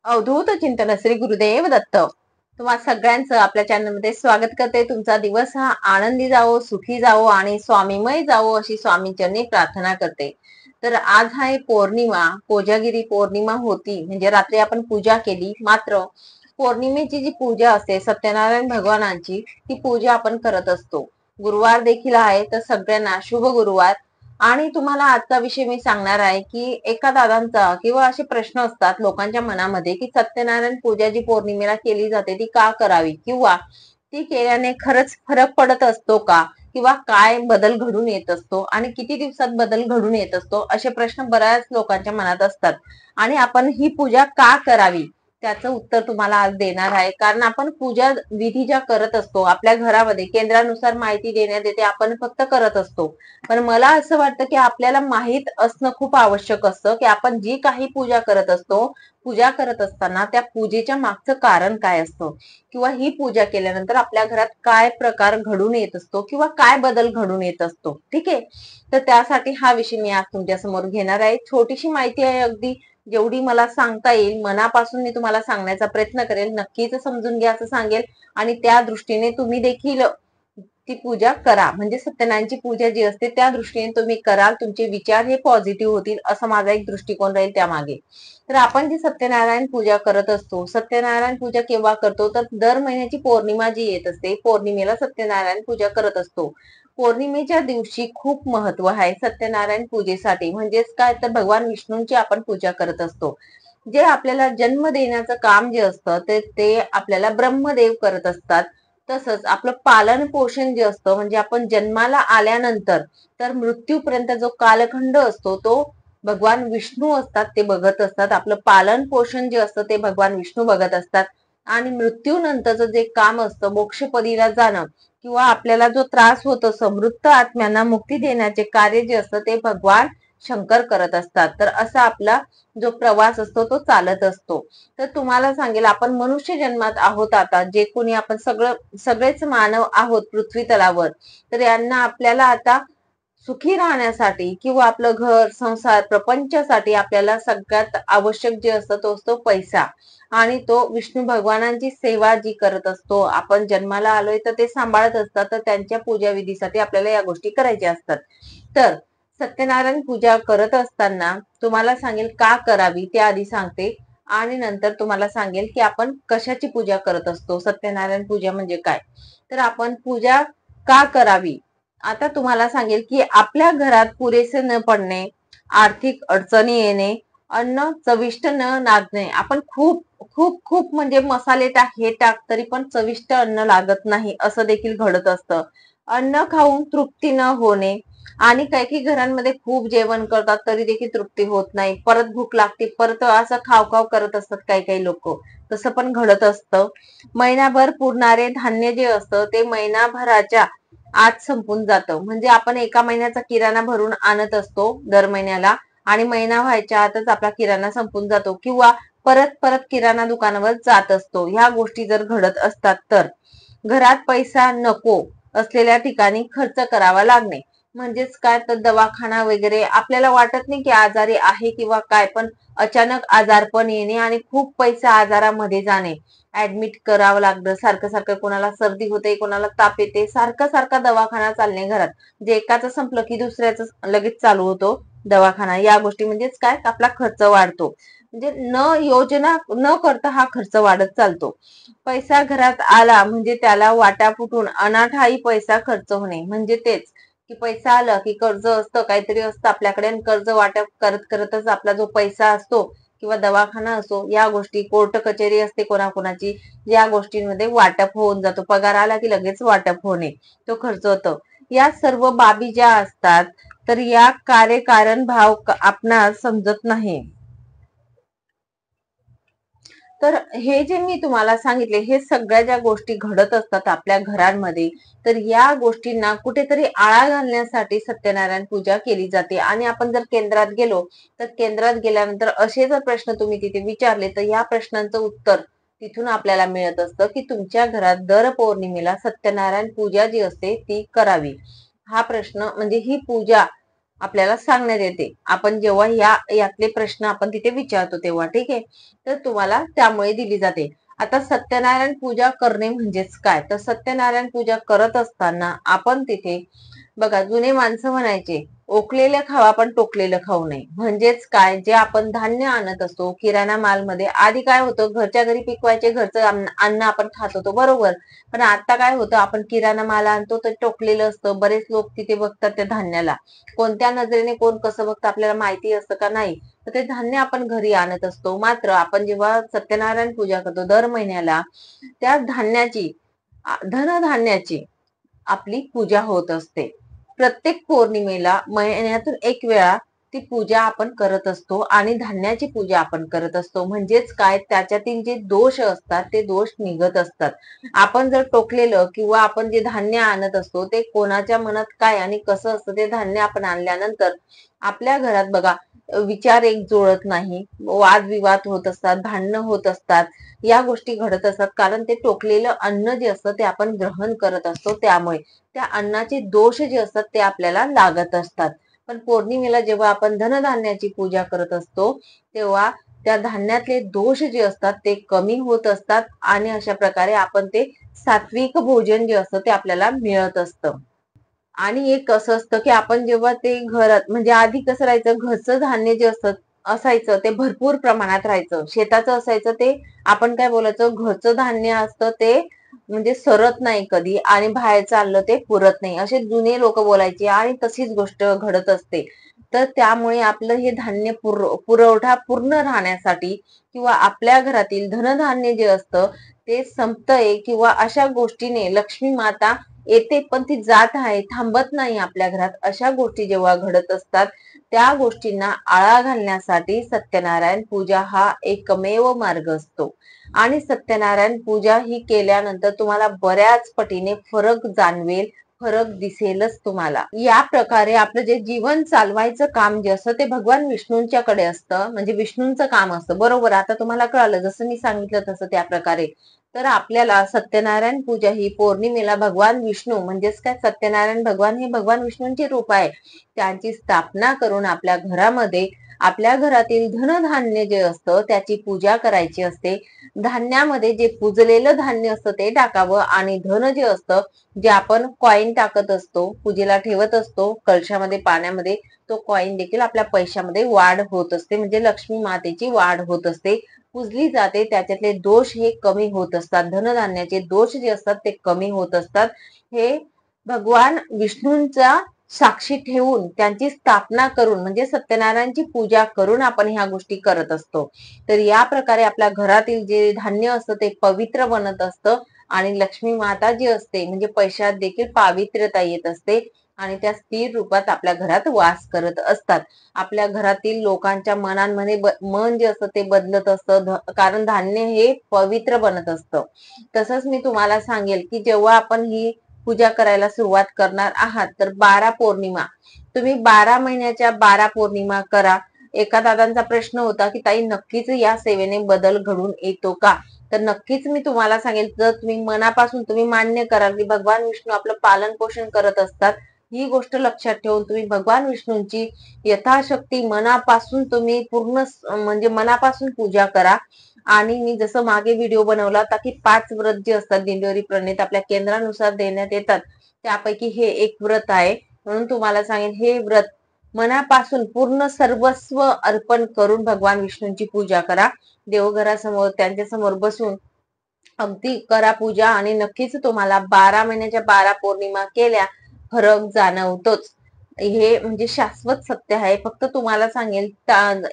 अवधूत चिंतन श्री गुरुदेव दत्त. तुम्हा सगळ्यांचं आपल्या चॅनलमध्ये स्वागत करते. तुमचा दिवस हा आनंदी जावो, सुखी जावो आणि स्वामीमय जावो अशी स्वामींचरणी प्रार्थना करते. तर आज आहे पौर्णिमा, कोजागिरी पौर्णिमा होती, म्हणजे रात्री आपण पूजा केली. मात्र पौर्णिमेची जी पूजा असते सत्यनारायण भगवानांची, ती पूजा आपण करत असतो. गुरुवार देखील आहे, तर सगळ्यांना शुभ गुरुवार. आणि तुम्हाला आजचा विषय मी सांगणार आहे की एका दादांचा किंवा असे प्रश्न असतात लोकांच्या मनामध्ये की सत्यनारायण पूजा जी पौर्णिमेला केली जाते ती का करावी, किंवा ती केल्याने खरंच फरक पडत असतो का, किंवा काय बदल घडून येत असतो आणि किती दिवसात बदल घडून येत असतो, असे प्रश्न बऱ्याच लोकांच्या मनात असतात. आणि आपण ही पूजा का करावी त्याचं उत्तर तुम्हाला आज देणार आहे. कारण आपण पूजा विधी ज्या करत असतो आपल्या घरामध्ये केंद्रानुसार माहिती देण्यात येते, आपण फक्त करत असतो. पण मला असं वाटतं की आपल्याला माहित असणं खूप आवश्यक असतं की आपण जी काही पूजा करत असतो, पूजा करत असताना त्या पूजेच्या मागचं कारण काय असतं, किंवा ही पूजा केल्यानंतर आपल्या घरात काय प्रकार घडून येत असतो किंवा काय बदल घडून येत असतो. ठीक आहे, तर त्यासाठी हा विषय मी आज तुमच्या समोर घेणार आहे. छोटीशी माहिती आहे, अगदी जेवढी मला सांगता येईल मनापासून मी तुम्हाला सांगण्याचा प्रयत्न करेल. नक्कीच समजून घ्या असं सांगेल आणि त्या दृष्टीने तुम्ही देखील ती पूजा करा. म्हणजे सत्यनारायणची पूजा जी असते त्या दृष्टीने तुम्ही कराल, तुमचे विचार हे पॉझिटिव्ह होतील, असा माझा एक दृष्टिकोन राहील त्यामागे. तर आपण जी सत्यनारायण पूजा करत असतो, सत्यनारायण पूजा केव्हा करतो, तर दर महिन्याची पौर्णिमा जी येत असते, पौर्णिमेला सत्यनारायण पूजा करत असतो. पौर्णिमेच्या दिवशी खूप महत्व आहे सत्यनारायण पूजेसाठी. म्हणजेच काय, तर भगवान विष्णूंची आपण पूजा करत असतो. जे आपल्याला जन्म देण्याचं काम जे असतं ते आपल्याला ब्रह्मदेव करत असतात. तसंच आपलं पालन पोषण जे असतं, म्हणजे आपण जन्माला आल्यानंतर तर मृत्यूपर्यंत जो कालखंड असतो तो भगवान विष्णू असतात, ते बघत असतात. आपलं पालन पोषण जे असतं ते भगवान विष्णू बघत असतात. आणि मृत्यूनंतरचं जे काम असतं मोक्षपदीला जाणं, किंवा आपल्याला जो त्रास होत असतो मृत आत्म्यांना मुक्ती देण्याचे कार्य जे असतं ते भगवान शंकर करत असतात. तर असा आपला जो प्रवास असतो तो चालत असतो. तर तुम्हाला सांगेल, आपण मनुष्य जन्मात आहोत. आता जे कोणी आपण सगळेच मानव आहोत पृथ्वी तलावर, तर यांना आपल्याला आता सुखी राहण्यासाठी किंवा आपलं घर संसार प्रपंचासाठी आपल्याला सगळ्यात आवश्यक जे असतं तो असतो पैसा. आणि तो विष्णू भगवानांची सेवा जी करत असतो, आपण जन्माला आलोय तर ते सांभाळत असतात, तर त्यांच्या पूजा विधीसाठी आपल्याला या गोष्टी करायच्या असतात. तर सत्यनारायण पूजा करत असताना तुम्हाला सांगेल का करावी ते आधी सांगते, आणि नंतर तुम्हाला सांगेल की आपण कशाची पूजा करत असतो, सत्यनारायण पूजा म्हणजे काय. तर आपण पूजा का करावी, आता तुम्हाला सांगेल की आपल्या घरात पुरेसे न पडणे, आर्थिक अडचणी येणे, अन्न चविष्ट न लागणे. आपण खूप खूप खूप म्हणजे मसाले टाक हे टाक तरी पण चविष्ट अन्न लागत नाही, असं देखील घडत असतं. अन्न खाऊन तृप्ती न होणे, आणि काही काही घरांमध्ये खूप जेवण करतात तरी देखील तृप्ती होत नाही, परत भूक लागते, परत असं खाव खाव करत असतात काही काही लोक. तसं पण घडत असतं. महिनाभर पुरणारे धान्य जे असतं ते महिनाभराच्या आत संपून जातं. म्हणजे आपण एका महिन्याचा किराणा भरून आणत असतो दर महिन्याला, आणि महिना व्हायच्या आतच आपला किराणा संपून जातो, किंवा परत परत किराणा दुकानावर जात असतो. ह्या गोष्टी जर घडत असतात तर घरात पैसा नको असलेल्या ठिकाणी खर्च करावा लागणे. म्हणजेच काय, तर दवाखाना वगैरे आपल्याला वाटत नाही की आजारी आहे किंवा काय, पण अचानक आजारपण येणे आणि खूप पैसा आजारामध्ये जाणे, ऍडमिट करावं लागतं सारखं सारखं. कोणाला सर्दी होते, कोणाला ताप येते, सारखा सारखा दवाखाना चालणे घरात. जे एकाचं संपलं की दुसऱ्याच लगेच चालू होतो दवाखाना. या गोष्टी म्हणजेच काय, आपला खर्च वाढतो. म्हणजे न योजना न करता हा खर्च वाढत चालतो. पैसा घरात आला म्हणजे त्याला वाटा फुटून अनाठाई पैसा खर्च होणे. म्हणजे तेच की पैसा आला की कर्ज असतं, काहीतरी असतं आपल्याकडे, आणि कर्ज वाटप करत करतच आपला जो पैसा असतो किंवा दवाखाना असो, या गोष्टी, कोर्ट कचेरी असते कोणाकोणाची, या गोष्टींमध्ये वाटप होऊन जातो. पगार आला की लगेच वाटप होणे, तो खर्च होतो. या सर्व बाबी ज्या असतात, तर या कार्यकारण भाव आपणास समजत नाही. तर हे जे मी तुम्हाला सांगितले, हे सगळ्या ज्या गोष्टी घडत असतात आपल्या घरांमध्ये, तर या गोष्टींना कुठेतरी आळा घालण्यासाठी सत्यनारायण पूजा केली जाते. आणि आपण जर केंद्रात गेलो, तर केंद्रात गेल्यानंतर असे जर प्रश्न तुम्ही तिथे विचारले, तर या प्रश्नांचं उत्तर तिथून आपल्याला मिळत असतं की तुमच्या घरात दर पौर्णिमेला सत्यनारायण पूजा जी असते ती करावी. हा प्रश्न म्हणजे ही पूजा आपल्याला सांगण्यात येते. आपण जेव्हा यातले प्रश्न आपण तिथे विचारतो तेव्हा, ठीक आहे. तर तुम्हाला त्यामुळे दिली जाते. आता सत्यनारायण पूजा करणे म्हणजेच काय? तर सत्यनारायण पूजा करत असताना आपण तिथे बघा, जुने माणसं म्हणायचे, ओकलेलं खावा पण टोकलेलं खाऊ नये. म्हणजेच काय, जे आपण धान्य आणत असतो किराणा मालमध्ये, आधी काय होतं, घरच्या घरी पिकवायचे, घरचं अन्न आपण खात होतो, बरोबर. पण आता काय होतं, आपण किराणा माल आणतो तर टोकलेलं असतं. बरेच लोक तिथे बघतात त्या धान्याला, कोणत्या नजरेने कोण कसं बघतं आपल्याला माहिती असतं का नाही. तर ते धान्य आपण घरी आणत असतो. मात्र आपण जेव्हा सत्यनारायण पूजा करतो दर महिन्याला, त्या धान्याची, धनधान्याची आपली पूजा होत असते. प्रत्येक पौर्णिमेला महिन्यातून एक वेळा ती पूजा आपण करत असतो आणि धान्याची पूजा आपण करत असतो. म्हणजेच काय, त्याच्यातील जे दोष असतात ते दोष निघत असतात. आपण जर टोकलेलं किंवा आपण जे धान्य आणत असतो ते कोणाच्या मनात काय आणि कसं असतं, ते धान्य आपण आणल्यानंतर आपल्या घरात बघा, विचार एक जुळत नाही, वादविवाद होत असतात, भांडणं होत असतात, या गोष्टी घडत असतात. कारण ते टोकलेलं अन्न जे असतं ते आपण ग्रहण करत असतो, त्यामुळे त्या अन्नाचे दोष जे असतात ते आपल्याला लागत असतात. पण पौर्णिमेला जेव्हा आपण धनधान्याची पूजा करत असतो तेव्हा त्या धान्यातले दोष जे असतात ते कमी होत असतात आणि अशा प्रकारे आपण ते सात्विक भोजन जे असतं ते आपल्याला मिळत असतं. आणि एक असं असतं की आपण जेव्हा ते घरात, म्हणजे आधी कसं राहायचं, घरचं धान्य जे असतं असायचं ते भरपूर प्रमाणात राहायचं, शेताचं असायचं ते, आपण काय बोलायचं, घरचं धान्य असतं ते म्हणजे सरत नाही कधी आणि बाहेर चाललं ते पुरत नाही, असे जुने लोक बोलायचे आणि तशीच गोष्ट घडत असते. तर त्यामुळे आपलं हे धान्य पुरवठा पूर्ण राहण्यासाठी किंवा आपल्या घरातील धनधान्य जे असतं ते संपतंय किंवा अशा गोष्टीने लक्ष्मी माता येते पण ती जात आहे, थांबत नाही आपल्या घरात, अशा गोष्टी जेव्हा घडत असतात त्या गोष्टींना आळा घालण्यासाठी सत्यनारायण पूजा हा एकमेव मार्ग असतो. आणि सत्यनारायण पूजा ही केल्यानंतर तुम्हाला बऱ्याच पटीने फरक जाणवेल, फरक दिसेलच तुम्हाला. या प्रकारे आपलं जे जीवन चालवायचं काम जे असतं ते भगवान विष्णूंच्याकडे असतं, म्हणजे विष्णूंचं काम असतं, बरोबर. आता तुम्हाला कळालं, जसं मी सांगितलं तसं त्या प्रकारे. तर आपल्याला सत्यनारायण पूजा ही पौर्णिमेला भगवान विष्णू, म्हणजेच काय, सत्यनारायण भगवान हे भगवान विष्णूंचे रूप आहे, त्यांची स्थापना करून आपल्या घरामध्ये, आपल्या घरातील धनधान्य जे असतं त्याची पूजा करायची असते. धान्यामध्ये जे पुजलेलं धान्य असतं ते टाकावं आणि धन जे असतं, जे आपण कॉईन टाकत असतो, पूजेला ठेवत असतो कलशामध्ये, पाण्यामध्ये, तो कॉईन देखील आपल्या पैशामध्ये वाढ होत असते, म्हणजे लक्ष्मी मातेची वाढ होत असते, पुजली जाते, त्याच्यातले दोष हे कमी होत असतात, धनधान्याचे दोष जे असतात ते कमी होत असतात. हे भगवान विष्णूंचा साक्षी ठेवून त्यांची स्थापना करून, म्हणजे सत्यनारायणची पूजा करून आपण ह्या गोष्टी करत असतो. तर या प्रकारे आपल्या घरातील जे धान्य असतं ते पवित्र बनत असतं आणि लक्ष्मी माता जी असते, म्हणजे पैशात देखील पावित्र्यता येत असते आणि त्या स्थिर रूपात आपल्या घरात वास करत असतात. आपल्या घरातील लोकांच्या मनांमध्ये मन जे असतं ते बदलत असतं, कारण धान्य हे पवित्र बनत असतं. तसंच मी तुम्हाला सांगेल की जेव्हा आपण ही पूजा करायला सुरुवात करणार आहात तर 12 पौर्णिमा, तुम्ही 12 महिन्याच्या 12 पौर्णिमा करा. एका दादांचा प्रश्न होता की ताई, नक्कीच या सेवेने बदल घडून येतो का? तर नक्कीच मी तुम्हाला सांगेल, जर तुम्ही मनापासून तुम्ही मान्य कराल की भगवान विष्णू आपलं पालन पोषण करत असतात, ही गोष्ट लक्षात ठेवून तुम्ही भगवान विष्णूंची यथाशक्ती मनापासून तुम्ही पूर्ण म्हणजे मनापासून पूजा करा. आणि मी जसं मागे व्हिडिओ बनवला होता की 5 व्रत जे असतात दिंडोरी प्रणित आपल्या केंद्रानुसार देण्यात येतात, त्यापैकी हे एक व्रत आहे. म्हणून तुम्हाला सांगेन, हे व्रत मनापासून पूर्ण सर्वस्व अर्पण करून भगवान विष्णूंची पूजा करा. देवघरासमोर त्यांच्या समोर बसून अगदी करा पूजा आणि नक्कीच तुम्हाला 12 महिन्याच्या 12 पौर्णिमा केल्या फरक जाणवतोच. हे म्हणजे शाश्वत सत्य आहे. फक्त तुम्हाला सांगेल,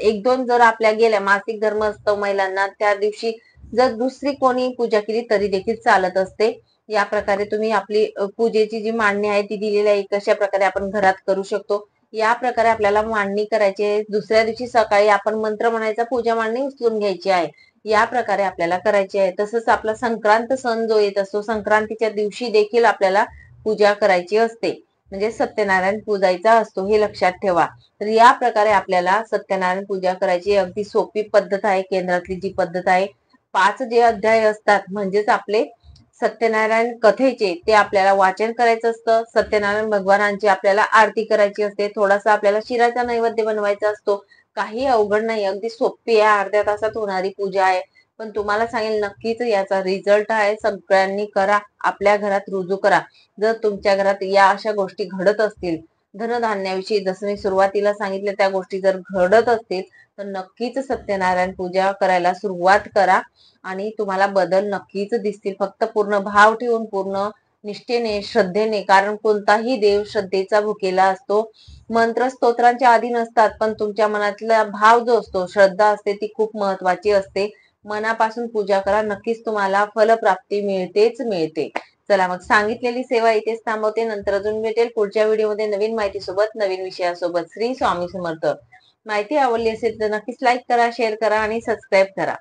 एक दोन जर आपल्या गेल्या, मासिक धर्म असतो महिलांना, त्या दिवशी जर दुसरी कोणी पूजा केली तरी देखील चालत असते. या प्रकारे तुम्ही आपली पूजेची जी मांडणी आहे ती दिलेली आहे, कशा प्रकारे आपण घरात करू शकतो या प्रकारे आपल्याला मांडणी करायची आहे. दुसऱ्या दिवशी सकाळी आपण मंत्र म्हणायचा, पूजा मांडणी उचलून घ्यायची आहे, या प्रकारे आपल्याला करायची आहे. तसंच आपला संक्रांत सण जो येत असतो, संक्रांतीच्या दिवशी देखील आपल्याला पूजा करायची असते, म्हणजे सत्यनारायण पूजायचा असतो, हे लक्षात ठेवा. तर या प्रकारे आपल्याला सत्यनारायण पूजा करायची अगदी सोपी पद्धत आहे. केंद्रातली जी पद्धत आहे, 5 जे अध्याय असतात म्हणजेच आपले सत्यनारायण कथेचे ते आपल्याला वाचन करायचं असतं. सत्यनारायण भगवानांची आपल्याला आरती करायची असते. थोडासा आपल्याला शिराचा नैवेद्य बनवायचा असतो. काही अवघड नाही, अगदी सोपी आहे, अर्ध्या तासात होणारी पूजा आहे. पण तुम्हाला सांगेल नक्कीच याचा रिझल्ट आहे. सगळ्यांनी करा, आपल्या घरात रुजू करा. जर तुमच्या घरात या अशा गोष्टी घडत असतील, धनधान्याविषयी जसं मी सुरुवातीला सांगितलं त्या गोष्टी जर घडत असतील, तर नक्कीच सत्यनारायण पूजा करायला सुरुवात करा आणि तुम्हाला बदल नक्कीच दिसतील. फक्त पूर्ण भाव ठेवून, पूर्ण निष्ठेने, श्रद्धेने, कारण कोणताही देव श्रद्धेचा भुकेला असतो. मंत्र स्तोत्रांच्या आधी नसतात, पण तुमच्या मनातला भाव जो असतो, श्रद्धा असते, ती खूप महत्वाची असते. मनापासून पूजा करा, नक्कीच तुम्हाला फलप्राप्ती मिळतेच मिळते. चला मग सांगितलेली सेवा इथेच थांबवते. नंतर अजून भेटेल पुढच्या व्हिडिओमध्ये नवीन माहितीसोबत, नवीन विषयासोबत. श्री स्वामी समर्थ. माहिती आवडली असेल तर नक्कीच लाईक करा, शेअर करा आणि सबस्क्राईब करा.